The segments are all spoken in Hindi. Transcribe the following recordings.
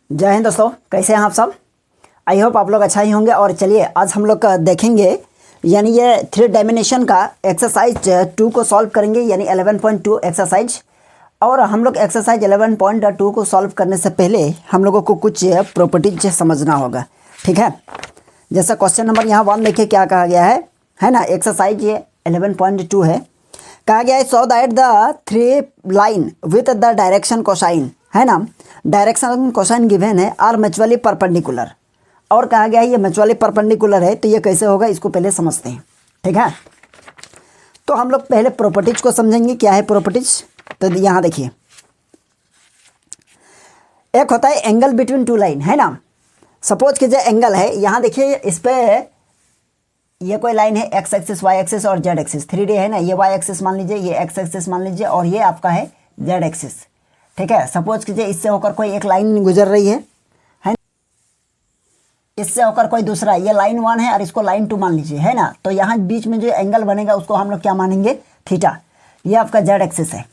जय हिंद दोस्तों, कैसे हैं आप सब। आई होप आप लोग अच्छा ही होंगे। और चलिए आज हम लोग देखेंगे यानी ये 3 डायमेंशन का एक्सरसाइज 2 को सॉल्व करेंगे, यानी 11.2 एक्सरसाइज। और हम लोग एक्सरसाइज 11.2 को सॉल्व करने से पहले हम लोगों को कुछ प्रॉपर्टीज समझना होगा, ठीक है। जैसा क्वेश्चन नंबर यहाँ 1 देखिए क्या कहा गया है ना। एक्सरसाइज ये 11.2 है। कहा गया है so that the 3 line with the direction cosine, है ना। डायरेक्शन कोसाइन गिवन है आर म्यूचुअली परपेंडिकुलर। और कहा गया है ये म्यूचुअली परपेंडिकुलर है, तो ये कैसे होगा इसको पहले समझते हैं, ठीक है। तो हम लोग पहले प्रॉपर्टीज को समझेंगे। क्या है प्रॉपर्टीज, तो यहाँ देखिए एक होता है एंगल बिटवीन 2 लाइन, है ना। सपोज कीजिए एंगल है, यहाँ देखिए इस पे ये कोई लाइन है एक्स एक्सिस वाई एक्सिस और जेड एक्सिस, 3D है ना। ये वाई एक्सिस मान लीजिए, ये एक्स एक्सिस मान लीजिए और ये आपका है जेड एक्सिस, ठीक है। सपोज कीजिए इससे होकर कोई एक लाइन गुजर रही है इससे होकर कोई दूसरा, ये लाइन 1 है और इसको लाइन 2 मान लीजिए, है ना। तो यहाँ बीच में जो एंगल बनेगा उसको हम लोग क्या मानेंगे, थीटा। ये आपका जेड एक्सिस है,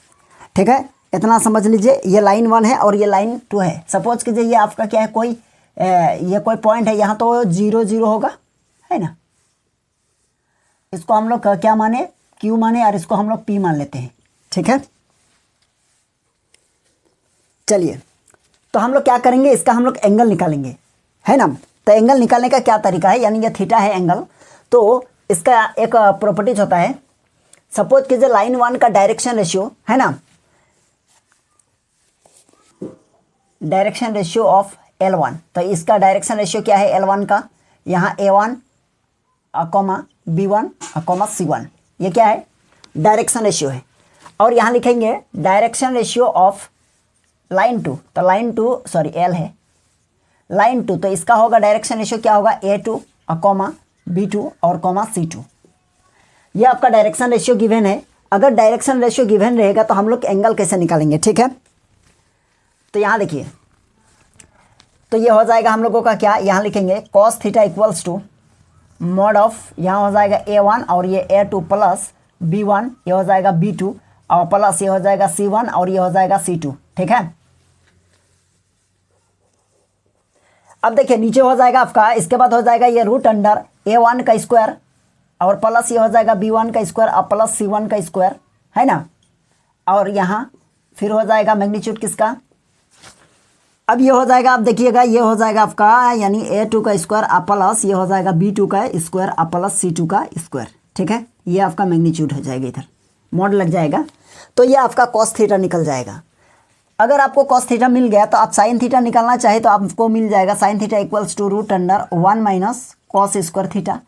ठीक है। इतना समझ लीजिए, ये लाइन 1 है और ये लाइन 2 है। सपोज कीजिए ये आपका क्या है, ये कोई पॉइंट है, यहाँ तो 0 0 होगा, है ना। इसको हम लोग क्या माने, क्यू माने, और इसको हम लोग पी मान लेते हैं, ठीक है। चलिए तो हम लोग क्या करेंगे, इसका हम लोग एंगल निकालेंगे, है ना। तो एंगल निकालने का क्या तरीका है, यानी ये थीटा है एंगल। तो इसका एक प्रॉपर्टीज होता है। सपोज कीजिए लाइन 1 का डायरेक्शन रेशियो, है ना, डायरेक्शन रेशियो ऑफ L1। तो इसका डायरेक्शन रेशियो क्या है L1 का, यहाँ A1 comma B1 comma C1, ये क्या है डायरेक्शन रेशियो है। और यहाँ लिखेंगे डायरेक्शन रेशियो ऑफ लाइन 2, तो लाइन 2 सॉरी L है, लाइन 2, तो इसका होगा डायरेक्शन रेशियो क्या होगा A2 कॉमा B2 और कॉमा C2। ये आपका डायरेक्शन रेशियो गिवन है। अगर डायरेक्शन रेशियो गिवन रहेगा तो हम लोग एंगल कैसे निकालेंगे, ठीक है। तो यहाँ देखिए, तो ये हो जाएगा हम लोगों का क्या, यहाँ लिखेंगे cos theta equals to mod of, यहाँ हो जाएगा A1 और ये A2 प्लस B1, ये हो जाएगा B2 और प्लस ये हो जाएगा C1 और ये हो जाएगा C2, ठीक है। अब देखिए नीचे हो जाएगा आपका, इसके बाद हो जाएगा ये रूट अंडर A1 का स्क्वायर और प्लस ये हो जाएगा B1 का स्क्वायर और प्लस C1 का स्क्वायर, है ना। और यहाँ फिर हो जाएगा मैग्नीट्यूड किसका, अब ये हो जाएगा, आप देखिएगा ये हो जाएगा आपका यानी A2 का स्क्वायर और प्लस ये हो जाएगा B2 का स्क्वायर और प्लस C2 का स्क्वायर, ठीक है। ये आपका मैग्नीट्यूड हो जाएगा, इधर मॉड लग जाएगा। तो ये आपका cos थीटा निकल जाएगा। अगर आपको cos थीटा मिल गया तो आप sin थीटा निकालना चाहे तो आपको मिल जाएगा sin theta equals to root under 1 minus cos square theta.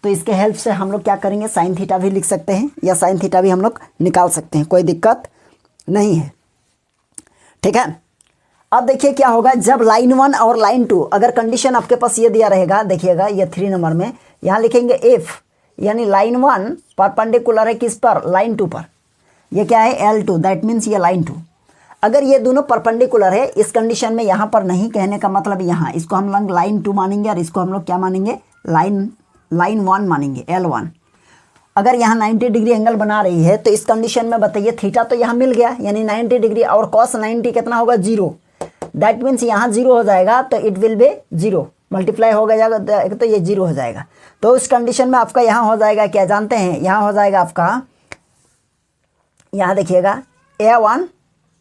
तो इसके हेल्प से हम लोग क्या करेंगे, sin थीटा भी लिख सकते हैं या sin थीटा भी हम लोग निकाल सकते हैं, कोई दिक्कत नहीं है, ठीक है। अब देखिए क्या होगा, जब लाइन 1 और लाइन 2 अगर कंडीशन आपके पास ये दिया रहेगा, देखिएगा ये 3 नंबर में यहाँ लिखेंगे इफ, यानी लाइन 1 परपेंडिकुलर है किस पर, लाइन 2 पर। ये क्या है L2, दैट मीन्स ये लाइन 2। अगर ये दोनों परपेंडिकुलर है इस कंडीशन में, यहाँ पर नहीं कहने का मतलब यहाँ इसको हम लोग लाइन 2 मानेंगे और इसको हम लोग क्या मानेंगे, लाइन 1 मानेंगे, L1। अगर यहाँ 90 डिग्री एंगल बना रही है तो इस कंडीशन में बताइए थीटा तो यहाँ मिल गया, यानी 90 डिग्री और cos 90 कितना होगा, 0। दैट मीन्स यहाँ 0 हो जाएगा, तो इट विल बी 0, मल्टीप्लाई हो जाएगा तो ये 0 हो जाएगा। तो उस कंडीशन में आपका यहाँ हो जाएगा क्या जानते हैं, यहाँ हो जाएगा आपका, यहाँ देखिएगा A1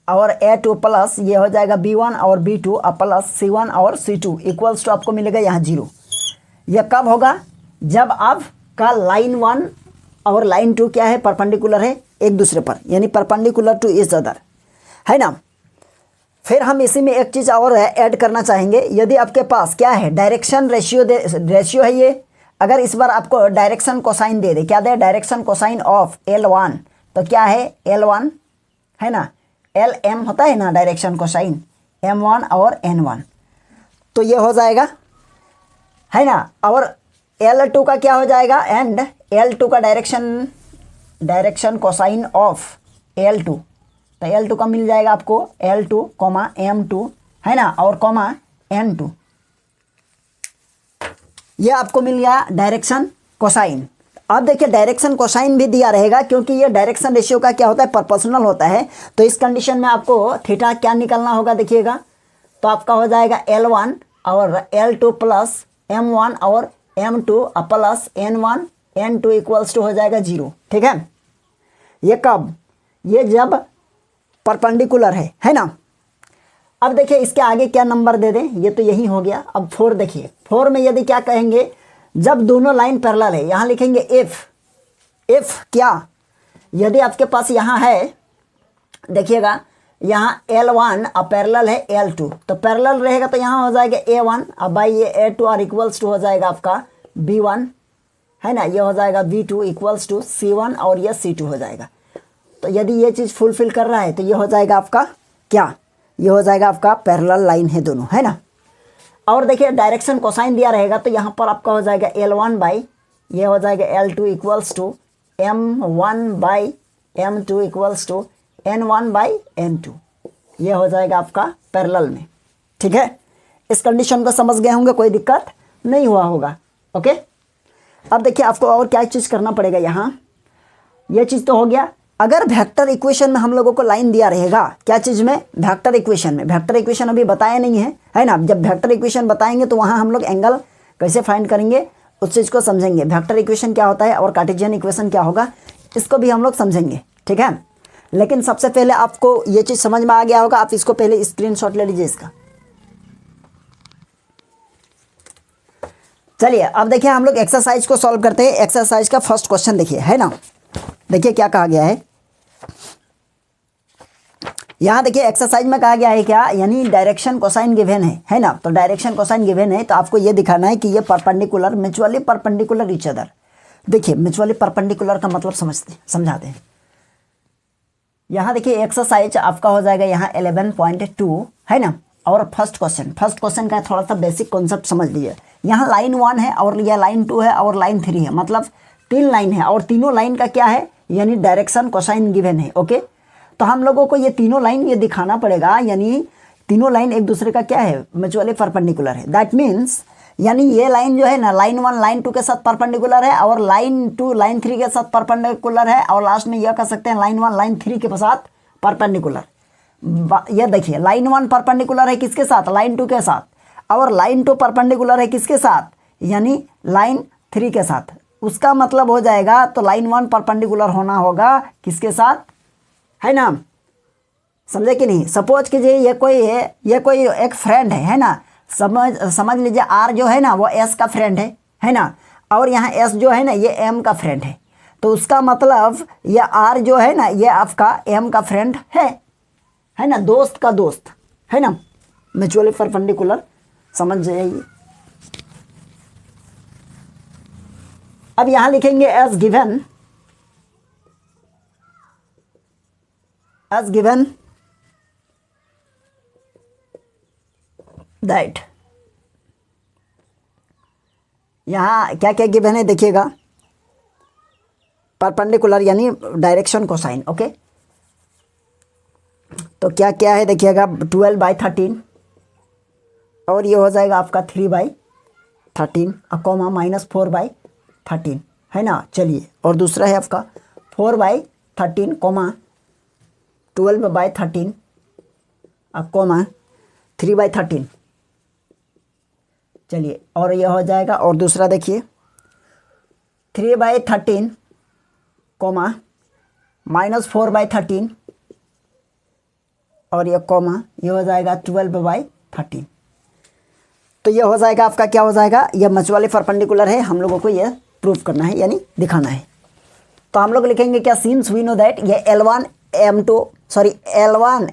और A2 प्लस ये हो जाएगा B1 और B2 और प्लस C1 और C2 इक्वल्स टू आपको मिलेगा यहाँ 0। यह कब होगा, जब आपका लाइन 1 और लाइन 2 क्या है, परपेंडिकुलर है एक दूसरे पर, यानी परपेंडिकुलर टू ईच अदर, है ना। फिर हम इसी में एक चीज़ और ऐड करना चाहेंगे, यदि आपके पास क्या है डायरेक्शन रेशियो है ये, अगर इस बार आपको डायरेक्शन कोसाइन दे दे, क्या दे, डायरेक्शन कोसाइन ऑफ L1, तो क्या है L1, है ना, LM होता है ना डायरेक्शन कोसाइन, M1 और N1, तो ये हो जाएगा, है ना। और L2 का क्या हो जाएगा, एंड L2 का डायरेक्शन कोसाइन ऑफ L2, तो L2 का मिल जाएगा आपको L2 कॉमा M2, है ना, और कॉमा N2, ये आपको मिल गया डायरेक्शन कोसाइन। अब देखिए डायरेक्शन कोसाइन भी दिया रहेगा, क्योंकि ये डायरेक्शन रेशियो का क्या होता है, प्रोपोर्शनल होता है। तो इस कंडीशन में आपको थीटा क्या निकालना होगा, देखिएगा तो आपका हो जाएगा L1 और L2 प्लस M1 और M2 plus N1 N2 equals to हो जाएगा 0। ठीक है, ये कब, ये जब परपेंडिकुलर है ना। अब देखिए इसके आगे क्या नंबर दे दें, ये तो यही हो गया। अब 4 देखिए, 4 में यदि क्या कहेंगे, जब दोनों लाइन पैरेलल है, यहाँ लिखेंगे इफ क्या, यदि आपके पास यहाँ है, देखिएगा यहाँ L1 अब पैरेलल है L2, तो पैरेलल रहेगा तो यहाँ हो जाएगा A1 अब बाई ये A2 और इक्वल्स टू हो जाएगा आपका B1, है ना, ये हो जाएगा B2 इक्वल्स टू C1 और ये C2 हो जाएगा। तो यदि ये चीज़ फुलफिल कर रहा है तो ये हो जाएगा आपका क्या, ये हो जाएगा आपका पैरेलल लाइन है दोनों, है ना। और देखिए डायरेक्शन कोसाइन दिया रहेगा तो यहाँ पर आपका हो जाएगा L1 बाई ये हो जाएगा L2 equals to M1 by M2 equals to N1 by N2, ये हो जाएगा आपका पैरेलल में। ठीक है, इस कंडीशन को समझ गए होंगे, कोई दिक्कत नहीं हुआ होगा। ओके, अब देखिए आपको और क्या चीज़ करना पड़ेगा, यहाँ ये चीज़ तो हो गया। अगर वेक्टर इक्वेशन में हम लोगों को लाइन दिया रहेगा, क्या चीज़ में, वेक्टर इक्वेशन में, वेक्टर इक्वेशन अभी बताया नहीं है ना। जब वेक्टर इक्वेशन बताएंगे तो वहाँ हम लोग एंगल कैसे फाइंड करेंगे उस चीज़ को समझेंगे। वेक्टर इक्वेशन क्या होता है और कार्टेशियन इक्वेशन क्या होगा, इसको भी हम लोग समझेंगे। ठीक है, लेकिन सबसे पहले आपको ये चीज़ समझ में आ गया होगा, आप इसको पहले स्क्रीनशॉट ले लीजिए इसका। चलिए अब देखिए हम लोग एक्सरसाइज को सॉल्व करते हैं। एक्सरसाइज का फर्स्ट क्वेश्चन देखिए, है ना, देखिए क्या कहा गया है यहाँ। देखिए एक्सरसाइज में कहा गया है क्या, यानी डायरेक्शन कोसाइन गिवन है ना। तो डायरेक्शन कोसाइन गिवन है तो आपको ये दिखाना है कि ये perpendicular, mutually perpendicular each other. देखिए म्यूचुअली परपेंडिकुलर का मतलब समझाते हैं। यहाँ देखिए एक्सरसाइज आपका हो जाएगा यहाँ 11.2, है ना। और फर्स्ट क्वेश्चन का थोड़ा सा बेसिक कॉन्सेप्ट समझ लीजिए। यहाँ लाइन 1 है और यह लाइन 2 है और लाइन 3 है, मतलब 3 लाइन है और तीनों लाइन का क्या है, यानी डायरेक्शन कोसाइन गिवन है। ओके, तो हम लोगों को ये तीनों लाइन ये दिखाना पड़ेगा, यानी तीनों लाइन एक दूसरे का क्या है, म्यूचुअली परपेंडिकुलर है। दैट मीन्स यानी ये लाइन जो है ना, लाइन 1 लाइन 2 के साथ परपेंडिकुलर है और लाइन 2 लाइन 3 के साथ परपेंडिकुलर है, और लास्ट में यह कह सकते हैं लाइन 1 लाइन 3 के साथ परपेंडिकुलर। ये देखिए लाइन 1 परपेंडिकुलर है किसके साथ, लाइन 2 के साथ, और लाइन 2 परपेंडिकुलर है किसके साथ, यानी लाइन 3 के साथ। उसका मतलब हो जाएगा तो लाइन 1 परपेंडिकुलर होना होगा किसके साथ, है ना, समझे कि नहीं। सपोज कीजिए ये कोई एक फ्रेंड है ना, समझ लीजिए आर जो है ना वो एस का फ्रेंड है ना, और यहाँ एस जो है ना ये एम का फ्रेंड है। तो उसका मतलब ये आर जो है ना ये आपका एम का फ्रेंड है ना, दोस्त का दोस्त, है ना, म्यूचुअली परपेंडिकुलर, समझ जाइए। अब यहाँ लिखेंगे एज गिवन दैट, यहाँ क्या क्या गिवन है देखिएगा, परपेंडिकुलर यानी डायरेक्शन कोसाइन। ओके, तो क्या क्या है देखिएगा, 12/13 और ये हो जाएगा आपका 3/13 कॉमा -4/13, है ना। चलिए, और दूसरा है आपका 4/13 कॉमा 12/13 कॉमा 3/13। चलिए, और यह हो जाएगा, और दूसरा देखिए 3/13 कॉमा -4/13 और ये कॉमा ये हो जाएगा 12/13। तो ये हो जाएगा आपका क्या हो जाएगा, ये म्यूचुअली परपेंडिकुलर है, हम लोगों को ये प्रूव करना है यानी दिखाना है। तो हम लोग लिखेंगे क्या, सिंस वी नो दैट ये L1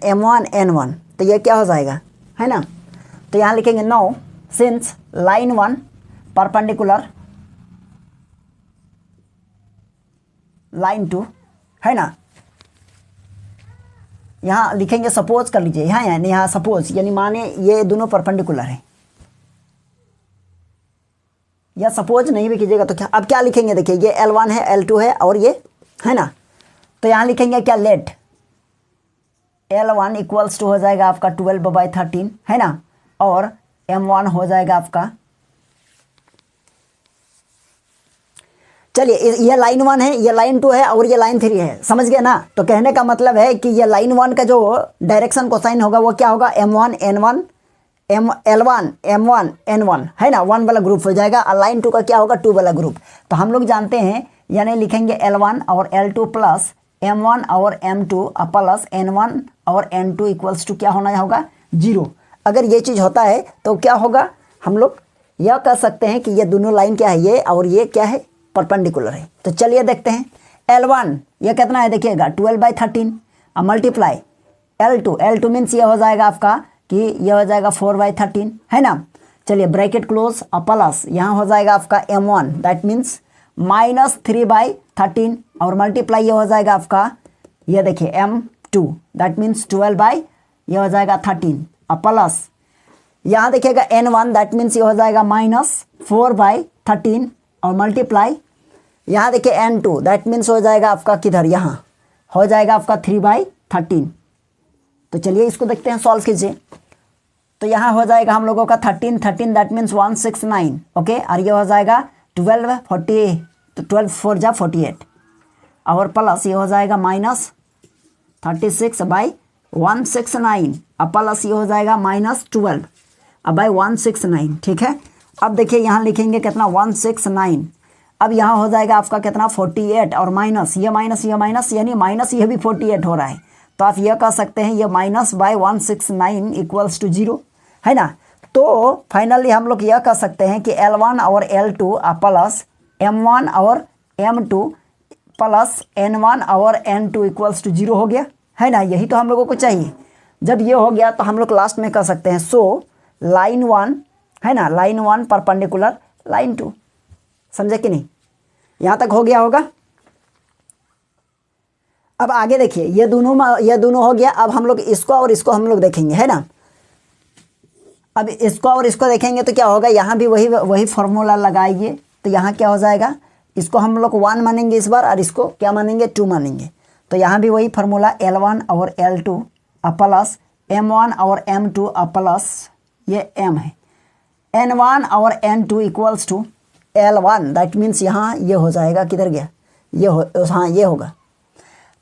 M1 N1, तो ये क्या हो जाएगा, है ना। तो यहाँ लिखेंगे no since line 1 perpendicular line 2, है ना। यहाँ लिखेंगे सपोज कर लीजिए, यहाँ सपोज यानी माने ये दोनों परपेंडिकुलर हैं, या सपोज नहीं भी कीजिएगा तो क्या, अब क्या लिखेंगे देखिए, ये L1 है L2 है और ये, है ना। तो यहाँ लिखेंगे क्या, लेट L1 इक्वल्स टू हो जाएगा आपका 12/13, है ना, और M1 हो जाएगा आपका, चलिए ये लाइन 1 है, ये लाइन 2 है और ये लाइन 3 है, समझ गए ना। तो कहने का मतलब है कि ये लाइन 1 का जो डायरेक्शन कोसाइन होगा वो क्या होगा, M1 N1 L1 M1 N1 है ना, 1 वाला ग्रुप हो जाएगा, और लाइन 2 का क्या होगा, 2 वाला ग्रुप। तो हम लोग जानते हैं, यानी लिखेंगे L1 और L2 प्लस M1 और M2 प्लस N1 और N2 इक्वल्स टू क्या होना होगा, 0। अगर ये चीज़ होता है तो क्या होगा, हम लोग यह कह सकते हैं कि ये दोनों लाइन क्या है, ये और ये क्या है, परपेंडिकुलर है। तो चलिए देखते हैं। L1 ये कितना है, देखिएगा 12/13 मल्टीप्लाई L2 मीन्स ये हो जाएगा आपका कि ये हो जाएगा 4/13 है ना। चलिए ब्रैकेट क्लोज, प्लस यहाँ हो जाएगा आपका M1 दैट मीन्स -3/13 और मल्टीप्लाई ये हो जाएगा आपका, ये देखिए M2 दैट मीन्स 12 ये हो जाएगा 13 प्लस यहाँ देखिएगा N1 दैट मीन्स ये हो जाएगा -4/13 और मल्टीप्लाई यहाँ देखिए N2 दैट मीन्स हो जाएगा आपका किधर, यहाँ हो जाएगा आपका 3/13। तो चलिए इसको देखते हैं, सॉल्व कीजिए। तो यहाँ हो जाएगा हम लोगों का 13 दैट मीन्स 169 ओके, और ये हो जाएगा 12 40, तो 12 4 जा 48 और प्लस ये हो जाएगा -36/169 अब प्लस ये हो जाएगा -12 बाई 169। ठीक है, अब देखिए यहाँ लिखेंगे कितना 169, अब यहाँ हो जाएगा आपका कितना 48 और माइनस ये माइनस ये माइनस, यानी माइनस ये भी 48 हो रहा है। तो आप यह कह सकते हैं ये -/169 इक्वल्स टू 0 है ना। तो फाइनली हम लोग यह कह सकते हैं कि L1 और L2 प्लस M1 और M2 प्लस N1 और N2 इक्वल्स टू 0 हो गया है ना। यही तो हम लोगों को चाहिए। जब ये हो गया तो हम लोग लास्ट में कह सकते हैं सो लाइन 1 है ना, लाइन 1 परपेंडिकुलर लाइन 2। समझे कि नहीं, यहाँ तक हो गया होगा। अब आगे देखिए, ये दोनों हो गया। अब हम लोग इसको और इसको हम लोग देखेंगे है ना। अब इसको और इसको देखेंगे तो क्या होगा, यहाँ भी वही फॉर्मूला लगाइए। तो यहाँ क्या हो जाएगा, इसको हम लोग 1 मानेंगे इस बार और इसको क्या मानेंगे 2 मानेंगे। तो यहाँ भी वही फार्मूला L1 और L2 प्लस M1 और M2 प्लस ये M है, N1 और N2 equals to L1 that means यहाँ ये हो जाएगा, किधर गया ये हाँ ये होगा।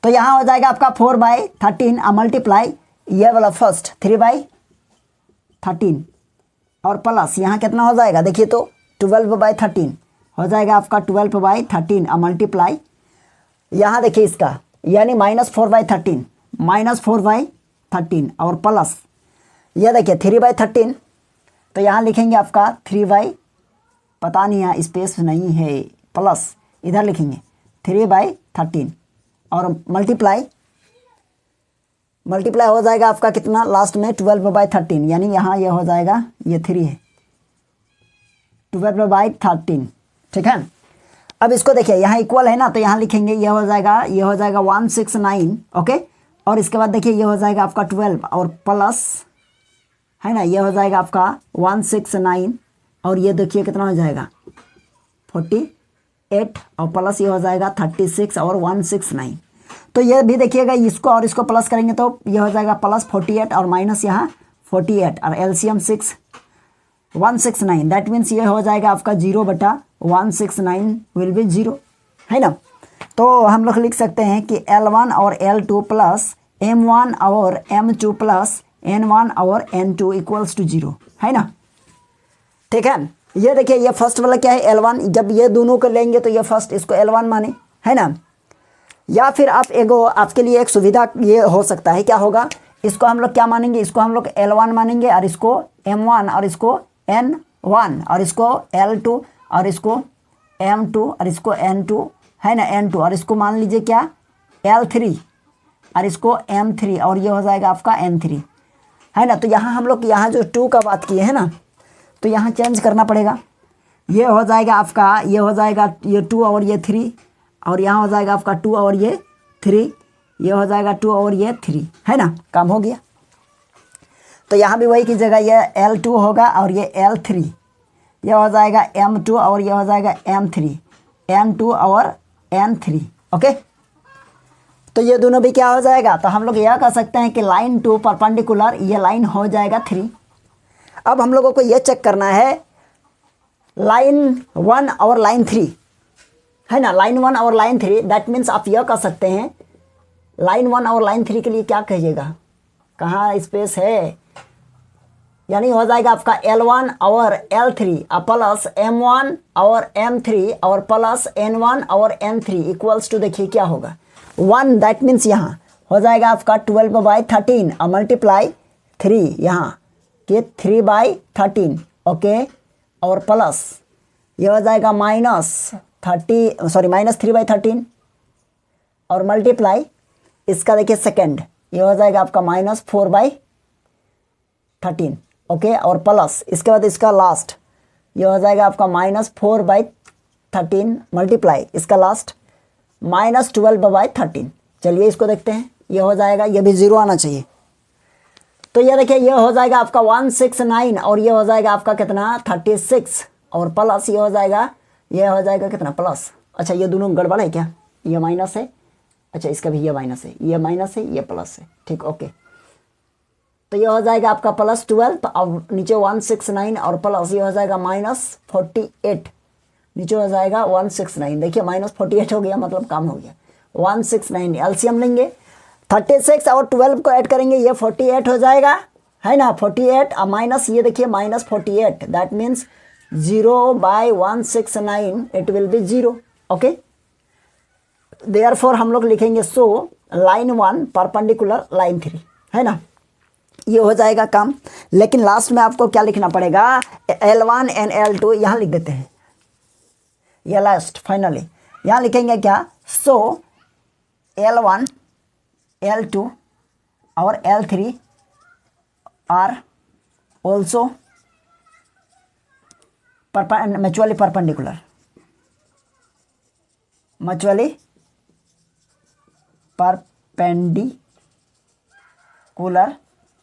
तो यहाँ हो जाएगा आपका 4/13 मल्टीप्लाई ये वाला फर्स्ट 3/13 और प्लस यहाँ कितना हो जाएगा, देखिए तो 12/13 हो जाएगा आपका 12/13 मल्टीप्लाई यहाँ देखिए इसका यानी -4/13 और प्लस ये देखिए 3/13। तो यहाँ लिखेंगे आपका 3 पता नहीं यहाँ स्पेस नहीं है, प्लस इधर लिखेंगे 3/13 और मल्टीप्लाई हो जाएगा आपका कितना लास्ट में 12/13, यानी यहाँ ये हो जाएगा ये 3 है 12/13। ठीक है, अब इसको देखिए यहाँ इक्वल है ना, तो यहाँ लिखेंगे ये हो जाएगा 169 ओके, और इसके बाद देखिए ये हो जाएगा आपका 12 और प्लस है ना, ये हो जाएगा आपका 169 और ये देखिए कितना हो जाएगा 48 और प्लस ये हो जाएगा 36 और 169। तो ये भी देखिएगा, इसको और इसको प्लस करेंगे तो ये हो जाएगा प्लस 48 और माइनस यहाँ 48 और एलसीएम 169 दैट मीन्स ये हो जाएगा आपका 0/169 विल बी 0 है ना। तो हम लोग लिख सकते हैं कि L1 और L2 प्लस M1 और M2 प्लस N1 और N2 इक्वल्स टू 0 है ना। ठीक है, ये देखिए ये फर्स्ट वाला क्या है L1, जब ये दोनों को लेंगे तो ये फर्स्ट इसको L1 माने है ना। या फिर आप आपके लिए एक सुविधा ये हो सकता है, क्या होगा, इसको हम लोग क्या मानेंगे, इसको हम लोग L1 मानेंगे और इसको M1 और इसको N1 और इसको L2 और इसको M2 और इसको N2 है ना N2 और इसको मान लीजिए क्या L3 और इसको M3 और ये हो जाएगा आपका N3 है ना। तो यहाँ हम लोग यहाँ जो 2 का बात किए है ना, तो यहाँ चेंज करना पड़ेगा। ये हो जाएगा आपका, ये हो जाएगा ये 2 और ये 3 और यहाँ हो जाएगा आपका 2 और ये 3, ये हो जाएगा 2 और ये 3 है ना, काम हो गया। तो यहाँ भी वही की जगह ये L2 होगा और ये L3, ये हो जाएगा M2 और ये हो जाएगा M3, N2 और N3 ओके। तो ये दोनों भी क्या हो जाएगा, तो हम लोग यह कह सकते हैं कि लाइन 2 परपेंडिकुलर ये लाइन हो जाएगा 3। अब हम लोगों को ये चेक करना है लाइन 1 और लाइन 3 है ना, लाइन 1 और लाइन 3 दैट मीन्स आप यह कह सकते हैं लाइन 1 और लाइन 3 के लिए क्या कहिएगा, कहाँ स्पेस है, यानी हो जाएगा आपका L1 और L3 प्लस M1 और M3 और प्लस N1 और N3 इक्वल्स टू, देखिए क्या होगा 1, दैट मीन्स यहाँ हो जाएगा आपका 12/13 और मल्टीप्लाई 3 यहाँ कि 3/13, ओके, और प्लस ये हो जाएगा -3/13 और मल्टीप्लाई इसका देखिए सेकेंड ये हो जाएगा आपका -4/13, ओके, और प्लस इसके बाद इसका लास्ट ये हो जाएगा आपका -4/13 मल्टीप्लाई इसका लास्ट -12/13। चलिए इसको देखते हैं, ये हो जाएगा, ये भी 0 आना चाहिए। तो ये देखिए ये हो जाएगा आपका 169 और ये हो जाएगा आपका कितना 36 और प्लस ये हो जाएगा कितना प्लस, अच्छा ये दोनों गड़बड़ है क्या, ये माइनस है, अच्छा इसका भी ये माइनस है, ये माइनस है, ये प्लस है, ठीक, ओके। तो ये हो जाएगा आपका +12 अब नीचे 169 और प्लस ये हो जाएगा -48, नीचे हो जाएगा 169, देखिए -48 हो गया, मतलब काम हो गया। 169 एलसीएम लेंगे, 36 और 12 को ऐड करेंगे, ये 48 हो जाएगा, है ना, 48 और माइनस ये देखिए -48, that means 0/169 it will be 0, okay. Therefore हम लोग लिखेंगे सो लाइन 1 परपेंडिकुलर लाइन 3, है ना, ये हो जाएगा काम। लेकिन लास्ट में आपको क्या लिखना पड़ेगा, L1 एंड L2 यहाँ लिख देते हैं, ये लास्ट फाइनली यहाँ लिखेंगे क्या, सो L1 L2 और L3 are also mutually perpendicular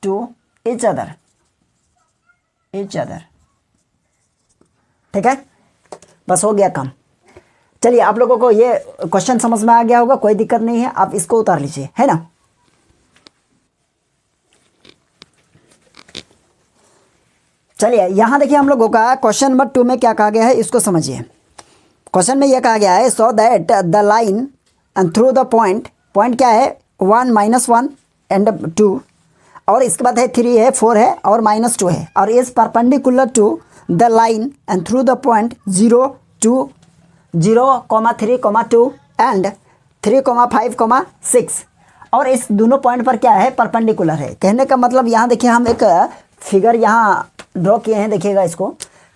to each other, ठीक है, बस हो गया काम। चलिए आप लोगों को ये क्वेश्चन समझ में आ गया होगा, कोई दिक्कत नहीं है, आप इसको उतार लीजिए, है ना। चलिए यहाँ देखिए हम लोगों का क्वेश्चन नंबर 2 में क्या कहा गया है, इसको समझिए। क्वेश्चन में यह कहा गया है, so that the line and through the point क्या है 1 -1 एंड 2 और इसके बाद है 3 है 4 है और -2 है और is perpendicular to the line and through the point 0, 2, 0, 3, 2 and 3, 5, 6 और इस दोनों पॉइंट पर क्या है परपेंडिकुलर है। कहने का मतलब यहाँ देखिए हम एक फिगर यहाँ ड्रॉ किए हैं, देखिएगा इसको।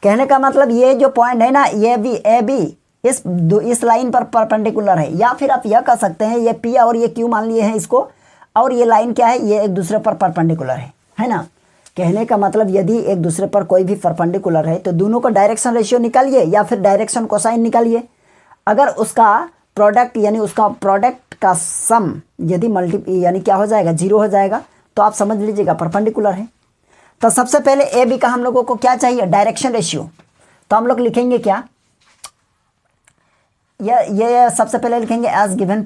कहने का मतलब ये जो पॉइंट है ना, ये भी ए बी इस लाइन पर परपेंडिकुलर है, या फिर आप यह कह सकते हैं ये पी और ये क्यू मान लिए हैं इसको, और ये लाइन क्या है, ये एक दूसरे पर परपेंडिकुलर है ना। कहने का मतलब यदि एक दूसरे पर कोई भी परपेंडिकुलर है तो दोनों का डायरेक्शन रेशियो निकालिए या फिर डायरेक्शन कोसाइन निकालिए। अगर उसका प्रोडक्ट यानी उसका प्रोडक्ट का सम यदि यानी क्या हो जाएगा 0 हो जाएगा, तो आप समझ लीजिएगा परपेंडिकुलर है। तो सबसे पहले ए बी का हम लोगों को क्या चाहिए, डायरेक्शन रेशियो। तो हम लोग लिखेंगे क्या, ये सबसे पहले लिखेंगे एज गिवन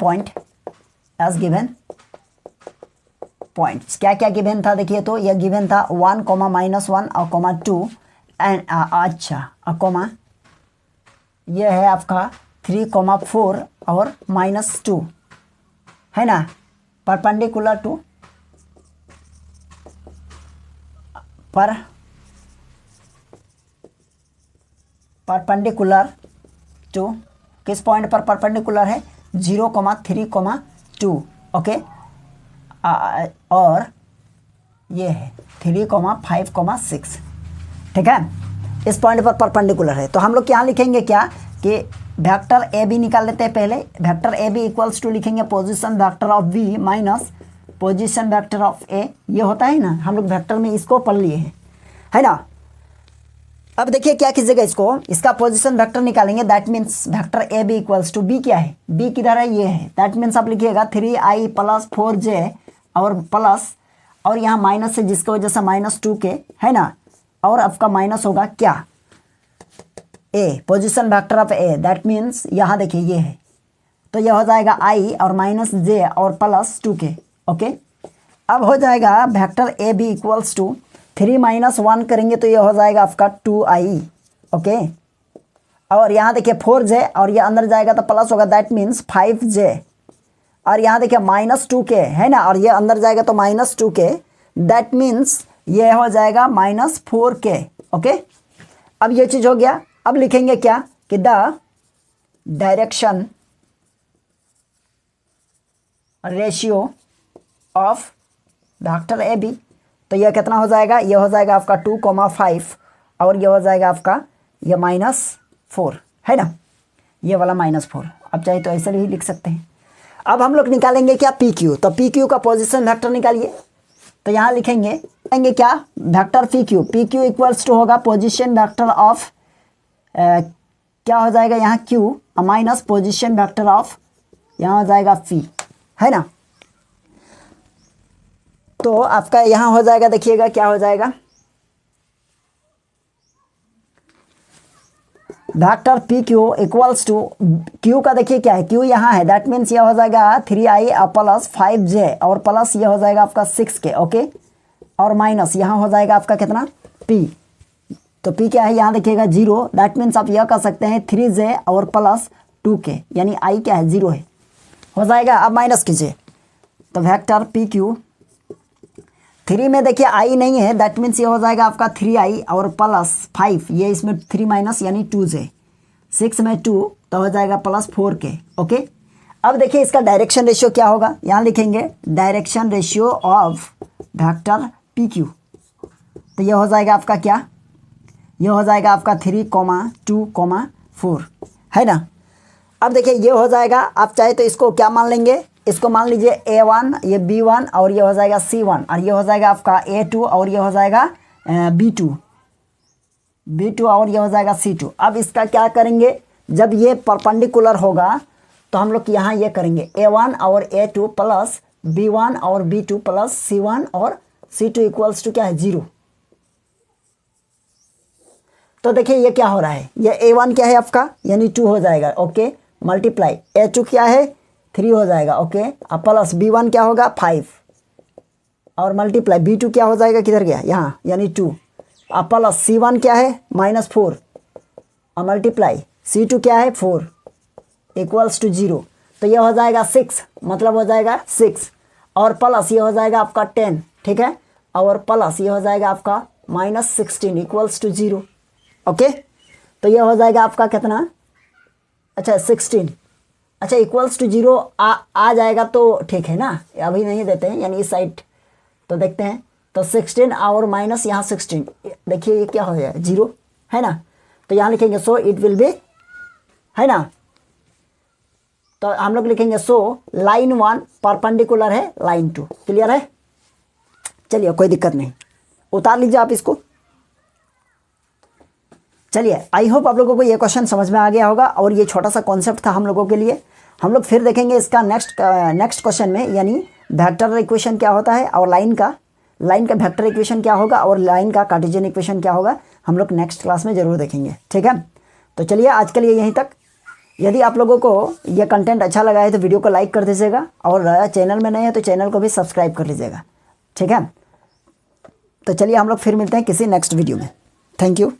पॉइंट्स। क्या क्या गिवन था देखिए, तो यह गिवन था 1, -1 और 2 एंड अच्छा कोमा यह है आपका 3, 4 और -2, है ना, परपेंडिकुलर टू किस पॉइंट पर परपेंडिकुलर है 0, 3, 2, ओके, और ये है 3, 5, 6, ठीक है, इस पॉइंट पर परपेंडिकुलर है। तो हम लोग क्या लिखेंगे क्या कि वेक्टर ए बी निकाल लेते हैं पहले। Vector A B equals to लिखेंगे position vector of B minus position vector of A, ये होता है ना, हम लोग वेक्टर में इसको पढ़ लिए हैं, है ना। अब देखिए क्या कीजिएगा, इसका पोजीशन वेक्टर निकालेंगे, that means vector A B equals to B क्या है, बी किधर है, ये है, दैट मीन्स आप लिखिएगा 3i + 4j और प्लस और यहाँ माइनस है जिसकी वजह से -2 के, है ना, और आपका माइनस होगा क्या A, position vector of A, that means यहाँ देखिए ये है, तो यह हो जाएगा i और -j और +2 के, ओके। अब हो जाएगा vector A B equals to 3 - 1 करेंगे तो यह हो जाएगा आपका 2i, ओके, और यहाँ देखिए 4j और ये अंदर जाएगा तो प्लस होगा, दैट मीन्स 5j और यहाँ देखिए -2 के, है ना, और ये अंदर जाएगा तो -2 के, दैट मीन्स ये हो जाएगा -4k। ओके, अब ये चीज़ हो गया। अब लिखेंगे क्या कि the direction ratio of vector A B. तो यह कितना हो जाएगा, ये हो जाएगा आपका 2,5 और ये हो जाएगा आपका ये -4 है ना, ये वाला -4। अब चाहे तो ऐसे भी लिख सकते हैं। अब हम लोग निकालेंगे क्या, पी क्यू। तो पी क्यू का पोजीशन वेक्टर निकालिए। तो यहाँ लिखेंगे क्या, vector P Q equals to होगा पोजीशन वेक्टर ऑफ क्या हो जाएगा यहाँ Q minus position vector of यहाँ हो जाएगा पी, है ना। तो आपका यहाँ हो जाएगा, देखिएगा क्या हो जाएगा, vector P Q equals to Q का देखिए क्या है, क्यू यहाँ है, दैट मीन्स ये हो जाएगा 3i प्लस 5j और प्लस ये हो जाएगा आपका 6k। ओके, और माइनस यहाँ हो जाएगा आपका कितना p। तो p क्या है यहाँ देखिएगा 0, दैट मीन्स आप यह कर सकते हैं 3j और प्लस 2k, यानी i क्या है 0 है, हो जाएगा। अब माइनस कीजिए, तो वेक्टर पी क्यू 3 में देखिए i नहीं है, दैट मीन्स ये हो जाएगा आपका 3i और प्लस 5, ये इसमें 3 माइनस यानी 2j, 6 में 2 तो हो जाएगा प्लस 4k। ओके, अब देखिए इसका डायरेक्शन रेशियो क्या होगा, यहाँ लिखेंगे direction ratio of vector P Q. तो ये हो जाएगा आपका क्या, ये हो जाएगा आपका 3,2,4 है ना। अब देखिए ये हो जाएगा, आप चाहे तो इसको क्या मान लेंगे, इसको मान लीजिए A1, ये B1 और ये हो जाएगा C1 और ये हो जाएगा आपका A2 और ये हो जाएगा B2 और ये हो जाएगा C2। अब इसका क्या करेंगे, जब ये परपेंडिकुलर होगा तो हम लोग यहाँ ये करेंगे A1 और A2 प्लस B1 और B2 प्लस C1 और C2 इक्वल्स टू क्या है 0। तो देखिए ये क्या हो रहा है, ये A1 क्या है आपका यानी 2 हो जाएगा। ओके, मल्टीप्लाई A2 क्या है 3 हो जाएगा। ओके, अब प्लस B1 क्या होगा 5 और मल्टीप्लाई B2 क्या हो जाएगा, किधर गया यहाँ यानी 2, अब प्लस C1 क्या है -4 और मल्टीप्लाई C2 क्या है 4 इक्वल्स टू 0। तो ये हो जाएगा 6, मतलब हो जाएगा 6 और प्लस ये हो जाएगा आपका 10, ठीक है, और प्लस ये हो जाएगा आपका -16 इक्वल्स टू 0। ओके, तो ये हो जाएगा आपका कितना, अच्छा 16, अच्छा इक्वल्स टू 0 आ जाएगा तो ठीक है ना, अभी नहीं देते हैं यानी इस साइड। तो देखते हैं, तो 16 और माइनस यहाँ 16, देखिए ये क्या हो गया 0 है ना। तो यहाँ लिखेंगे सो इट विल बी, है ना। तो हम लोग लिखेंगे सो लाइन 1 परपेंडिकुलर है लाइन 2। क्लियर है, चलिए कोई दिक्कत नहीं, उतार लीजिए आप इसको। चलिए, आई होप आप लोगों को ये क्वेश्चन समझ में आ गया होगा और ये छोटा सा कॉन्सेप्ट था हम लोगों के लिए। हम लोग फिर देखेंगे इसका नेक्स्ट क्वेश्चन में, यानी वेक्टर इक्वेशन क्या होता है और लाइन का वेक्टर इक्वेशन क्या होगा और लाइन का कार्टेशियन इक्वेशन क्या होगा, हम लोग नेक्स्ट क्लास में ज़रूर देखेंगे। ठीक है, तो चलिए आज के लिए यहीं तक। यदि आप लोगों को यह कंटेंट अच्छा लगा है तो वीडियो को लाइक कर दीजिएगा और चैनल में नए हैं तो चैनल को भी सब्सक्राइब कर लीजिएगा। ठीक है, तो चलिए हम लोग फिर मिलते हैं किसी नेक्स्ट वीडियो में। Thank you.